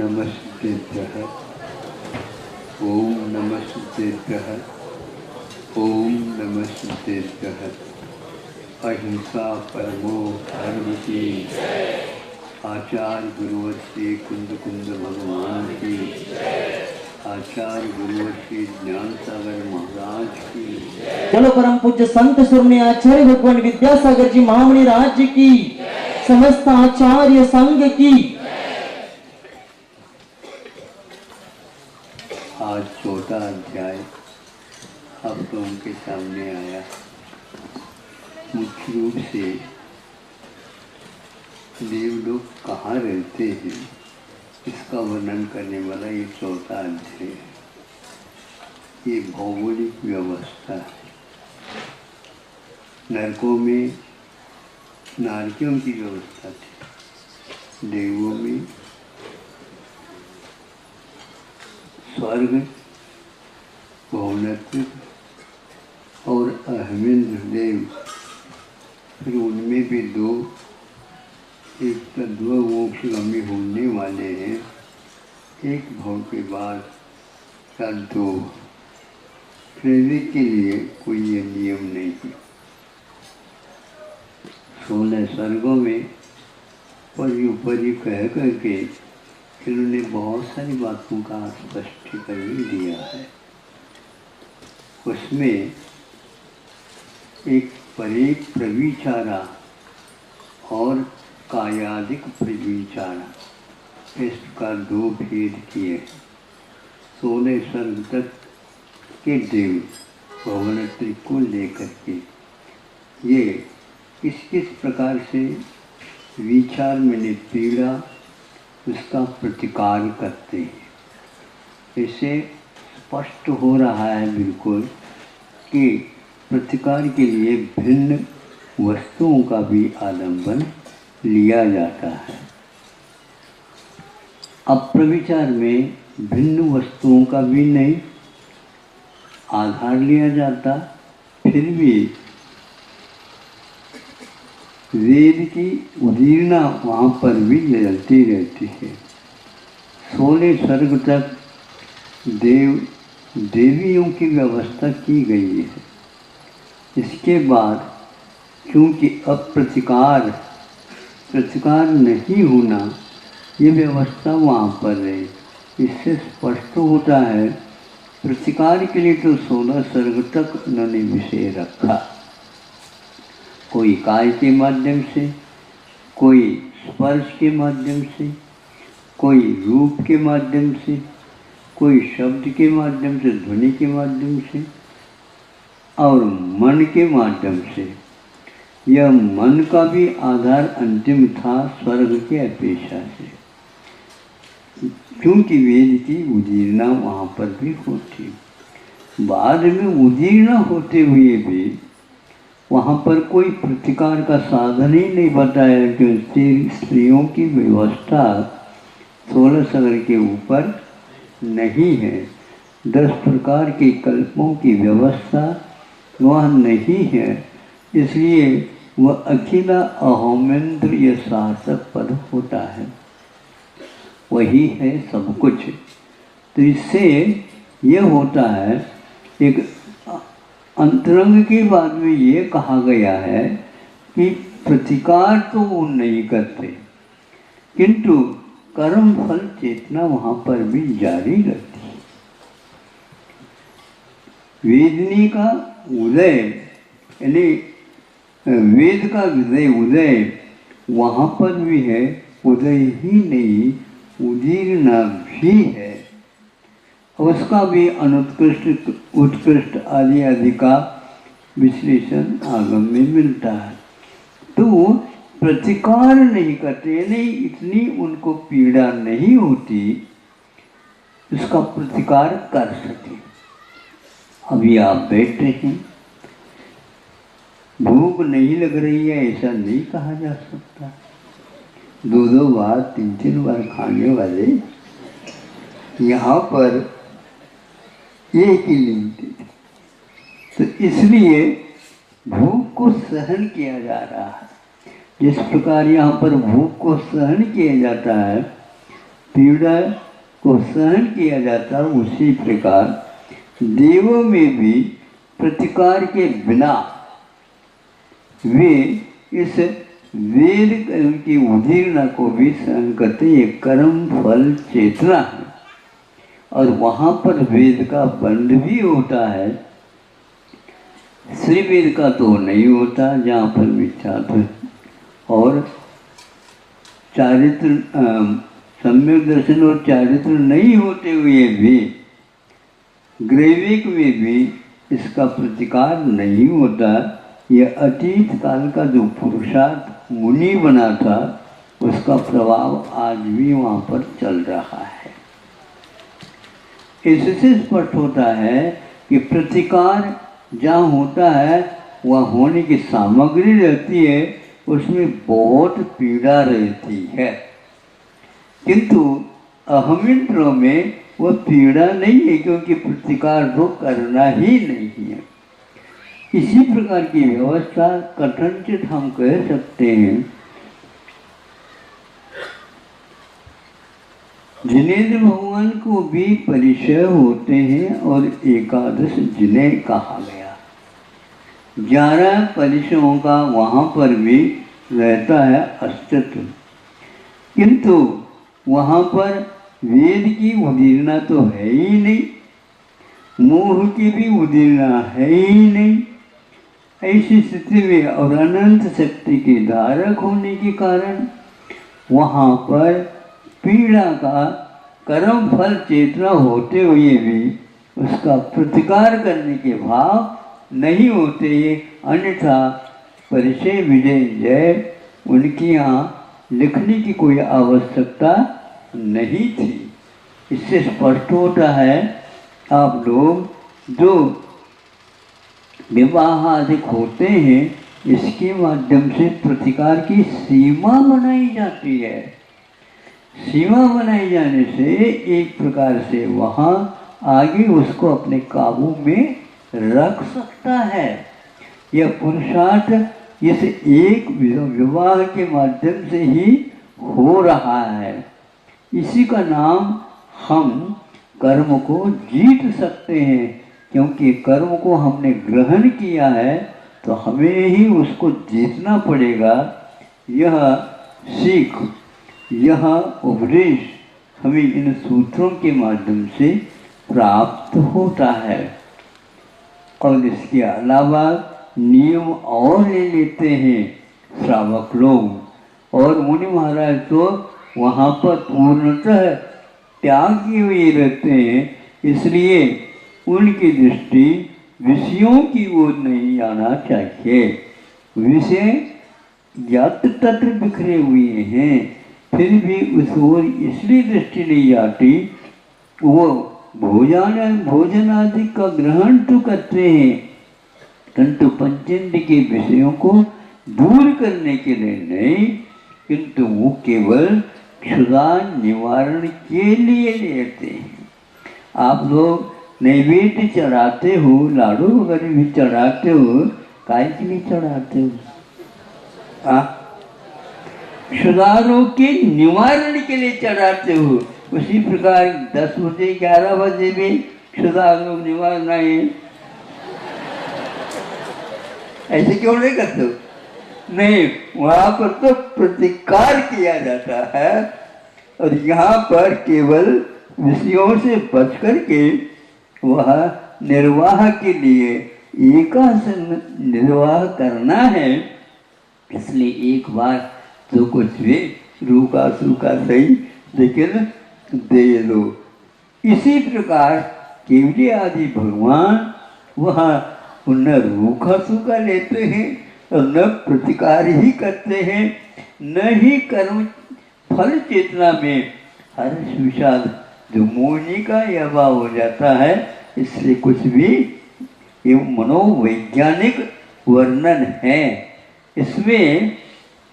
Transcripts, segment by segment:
नमस्तेभ्यः। ओम नमस्तेभ्यः। ओम नमस्तेभ्यः। अहिंसा परमो धर्म की। आचार्य गुरुवर श्री कुंद कुंद भगवान की। आचार्य गुरुवर श्री ज्ञान सागर महाराज की। चलो परम पूज्य संत सुरने आचार्य भगवान विद्यासागर जी महामणि राज्य की, समस्त आचार्य संघ की। आज चौथा अध्याय अब तो उनके सामने आया। मुख्य रूप से देव लोग कहाँ रहते हैं इसका वर्णन करने वाला ये चौथा अध्याय है। ये भौगोलिक व्यवस्था है। नरकों में नारकियों की व्यवस्था थी, देवों में स्वर्ग, भुवनत्व और अहमेंद्र देव। फिर उनमें भी दो, एक तत्व मोक्षगामी होने वाले हैं, एक भव के बाद का दो। प्रेरित के लिए कोई ये नियम नहीं है। 16 स्वर्गों में परी उपरी कह करके इन्होंने बहुत सारी बातों का स्पष्टीकरण दिया है। उसमें एक परे प्रविचारा और कायादिक प्रविचारा, इस प्रकार दो भेद किए। 16 स्वर्ग तक के देव भुवनत्री को लेकर के ये किस किस प्रकार से विचार में पीड़ा उसका प्रतिकार करते हैं। इससे स्पष्ट हो रहा है बिल्कुल कि प्रतिकार के लिए भिन्न वस्तुओं का भी आलंबन लिया जाता है। अप्रविचार में भिन्न वस्तुओं का भी नहीं आधार लिया जाता, फिर भी वेद की उदीर्णा वहाँ पर भी जलती रहती है। 16 स्वर्ग तक देव देवियों की व्यवस्था की गई है। इसके बाद क्योंकि अब प्रतिकार नहीं होना, ये व्यवस्था वहाँ पर रही। इससे स्पष्ट होता है प्रतिकार के लिए तो 16 स्वर्ग तक उन्होंने विषय रखा। कोई काय के माध्यम से, कोई स्पर्श के माध्यम से, कोई रूप के माध्यम से, कोई शब्द के माध्यम से, ध्वनि के माध्यम से और मन के माध्यम से। यह मन का भी आधार अंतिम था स्वर्ग के अपेक्षा से, क्योंकि वेद की उदीर्णा वहाँ पर भी होती। बाद में उदीर्णा होते हुए भी वहाँ पर कोई प्रतिकार का साधन ही नहीं बताया कि स्त्रियों की व्यवस्था 16 स्वर्ग के ऊपर नहीं है। 10 प्रकार के कल्पों की व्यवस्था वह नहीं है। इसलिए वह अखिला अहोमेंद्रिय शासक पद होता है, वही है सब कुछ। तो इससे यह होता है, एक अंतरंग के बाद में ये कहा गया है कि प्रतिकार तो वो नहीं करते, किंतु कर्म फल चेतना वहाँ पर भी जारी रहती है। वेदनी का उदय यानी वेद का उदय वहाँ पर भी है, उदय ही नहीं उदीर्णा भी है। उसका भी अनुत्कृष्ट उत्कृष्ट आदि आदि का विश्लेषण आगम में मिलता है। तो प्रतिकार नहीं करते, नहीं इतनी उनको पीड़ा नहीं होती इसका प्रतिकार कर सके। अभी आप बैठे हैं, भूख नहीं लग रही है ऐसा नहीं कहा जा सकता। 2-2 बार 3-3 बार खाने वाले यहाँ पर एक ही लिमिटेड। तो इसलिए भूख को सहन किया जा रहा है। जिस प्रकार यहाँ पर भूख को सहन किया जाता है, पीड़ा को सहन किया जाता है, उसी प्रकार देवों में भी प्रतिकार के बिना वे इस वेद की उदीर्णा को भी सहन करते। ये कर्म फल चेतना है और वहाँ पर वेद का बंध भी होता है, श्री वेद का तो नहीं होता, जहाँ पर विख्यात और चारित्र सम्यक दर्शन और चारित्र नहीं होते हुए भी ग्रैविक में भी इसका प्रतिकार नहीं होता। यह अतीत काल का जो पुरुषार्थ मुनि बना था उसका प्रभाव आज भी वहाँ पर चल रहा है। इससे स्पष्ट होता है कि प्रतिकार जहाँ होता है वह होने की सामग्री रहती है, उसमें बहुत पीड़ा रहती है, किंतु अहमिंद्रों में वह पीड़ा नहीं है, क्योंकि प्रतिकार तो करना ही नहीं है। इसी प्रकार की व्यवस्था कथनचित हम कह सकते हैं। जिनेन्द्र भगवान को भी परिचय होते हैं और एकादश जिन्हें कहा गया। 11 परिचयों का वहाँ पर भी रहता है अस्तित्व, किंतु वहाँ पर वेद की उदीर्णा तो है ही नहीं, मोह की भी उदीर्णा है ही नहीं। ऐसी स्थिति में और अनंत शक्ति के धारक होने के कारण वहाँ पर पीड़ा का कर्म फल चेतना होते हुए भी उसका प्रतिकार करने के भाव नहीं होते, अन्यथा परिचय विजय जय उनके यहाँ लिखने की कोई आवश्यकता नहीं थी। इससे स्पष्ट होता है आप लोग जो विवाह अधिक होते हैं इसके माध्यम से प्रतिकार की सीमा बनाई जाती है। सीमा बनाई जाने से एक प्रकार से वहाँ आगे उसको अपने काबू में रख सकता है। यह पुरुषार्थ इस एक विवाह के माध्यम से ही हो रहा है। इसी का नाम हम कर्म को जीत सकते हैं, क्योंकि कर्म को हमने ग्रहण किया है तो हमें ही उसको जीतना पड़ेगा। यह सीख, यह उपदेश हमें इन सूत्रों के माध्यम से प्राप्त होता है। और इसके अलावा नियम और ले लेते हैं श्रावक लोग, और मुनि महाराज तो वहाँ पर पूर्णतः त्यागी हुए रहते हैं, इसलिए उनकी दृष्टि विषयों की ओर नहीं आना चाहिए। विषय यत्र तत्र बिखरे हुए हैं, फिर भी उस ओर इसलिए दृष्टि नहीं जाती। वो भोजन आदि का ग्रहण तो करते हैं, किंतु पंचेंद्र के विषयों को दूर करने के लिए नहीं, किंतु वो केवल क्षुधा निवारण के लिए लेते हैं। आप लोग नैवेद्य चढ़ाते हो, लाडू वगैरह भी चढ़ाते हो, काय के लिए चढ़ाते हो? क्षुधा रोग के निवारण के लिए चढ़ाते हो। उसी प्रकार 10 बजे 11 बजे भी क्षुधा रोग निवारण है। ऐसे क्यों नहीं करते हो? नहीं, वहां पर तो प्रतिकार किया जाता है, और यहाँ पर केवल विषयों से बच करके वह निर्वाह के लिए एकासन निर्वाह करना है। इसलिए एक बार जो कुछ भी रूखा सूखा सही, लेकिन दे लो। इसी प्रकार केवली आदि भगवान वह न रूखा सूखा लेते हैं और न प्रतिकार ही करते हैं, न ही कर्म फल चेतना में हर्ष विषाद जो मोहिनी का यह भाव हो जाता है। इसलिए कुछ भी ये मनोवैज्ञानिक वर्णन है, इसमें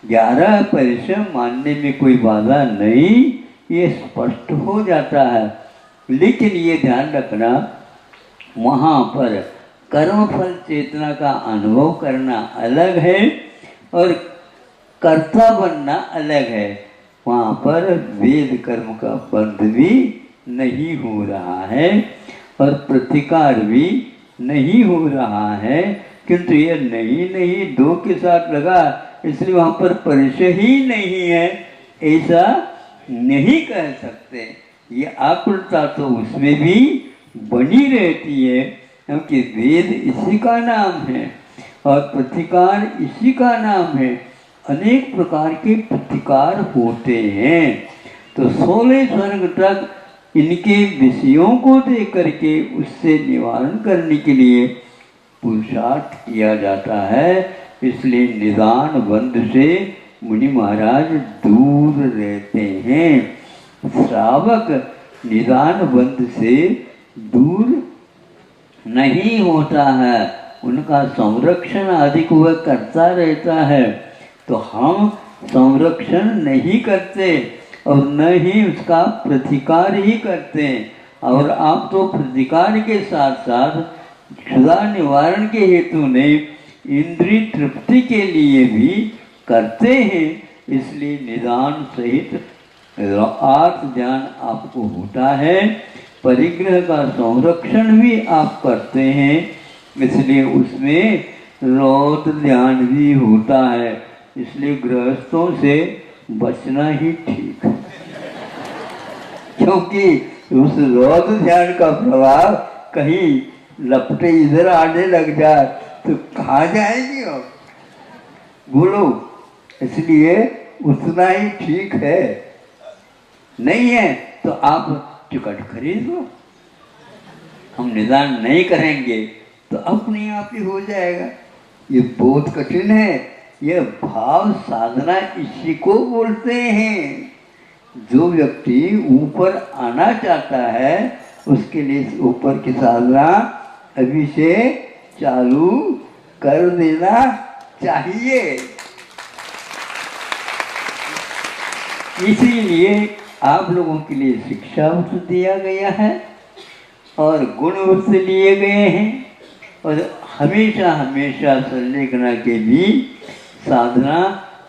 11 परिचय मानने में कोई बाधा नहीं, ये स्पष्ट हो जाता है। लेकिन ये ध्यान रखना, वहाँ पर कर्म फल चेतना का अनुभव करना अलग है और कर्ता बनना अलग है। वहाँ पर वेद कर्म का बंध भी नहीं हो रहा है और प्रतिकार भी नहीं हो रहा है, किंतु ये नहीं दो के साथ लगा इसलिए वहाँ पर परिचय ही नहीं है, ऐसा नहीं कह सकते। ये आकुलता तो उसमें भी बनी रहती है, क्योंकि वेद इसी का नाम है और प्रतिकार इसी का नाम है। अनेक प्रकार के प्रतिकार होते हैं, तो 16 स्वर्ग तक इनके विषयों को देख करके उससे निवारण करने के लिए पुरुषार्थ किया जाता है। इसलिए निदान बंध से मुनि महाराज दूर रहते हैं। श्रावक निदान बंध से दूर नहीं होता है, उनका संरक्षण अधिक वह करता रहता है। तो हम संरक्षण नहीं करते और न ही उसका प्रतिकार ही करते, और आप तो प्रतिकार के साथ साथ क्षुधा निवारण के हेतु ने इंद्रिय तृप्ति के लिए भी करते हैं। इसलिए निदान सहित आत्म ज्ञान आपको होता है, परिग्रह का संरक्षण भी आप करते हैं, इसलिए उसमें रौद्र ध्यान भी होता है। इसलिए गृहस्थों से बचना ही ठीक है, क्योंकि उस रौद्र ध्यान का प्रभाव कहीं लपटे इधर आने लग जाए तो कहाँ जाएंगे आप, बोलो। इसलिए उतना ही ठीक है, नहीं है तो आप टिकट खरीद लो। हम निदान नहीं करेंगे तो अपने आप ही हो जाएगा। ये बहुत कठिन है, यह भाव साधना इसी को बोलते हैं। जो व्यक्ति ऊपर आना चाहता है उसके लिए ऊपर की साधना अभी से चालू कर देना चाहिए। इसीलिए आप लोगों के लिए शिक्षा वृत्ति दिया गया है और गुण वृत्ति लिए गए हैं, और हमेशा हमेशा संलेखना के भी साधना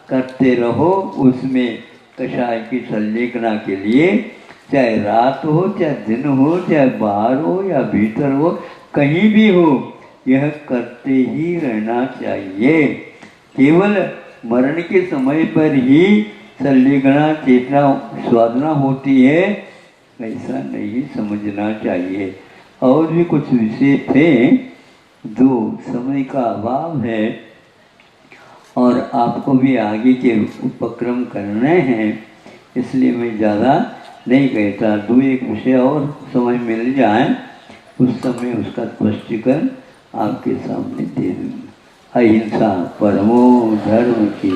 करते रहो। उसमें कषाय की संलेखना के लिए चाहे रात हो, चाहे दिन हो, चाहे बाहर हो या भीतर हो, कहीं भी हो, यह करते ही रहना चाहिए। केवल मरण के समय पर ही संलेखना चेतना साधना होती है, ऐसा नहीं समझना चाहिए। और भी कुछ विषय थे, जो समय का अभाव है और आपको भी आगे के उपक्रम करने हैं, इसलिए मैं ज़्यादा नहीं कहता। दो एक विषय और समय मिल जाए उस समय उसका स्पष्टीकरण आपके सामने दे दूँगा। अहिंसा परमो धर्म की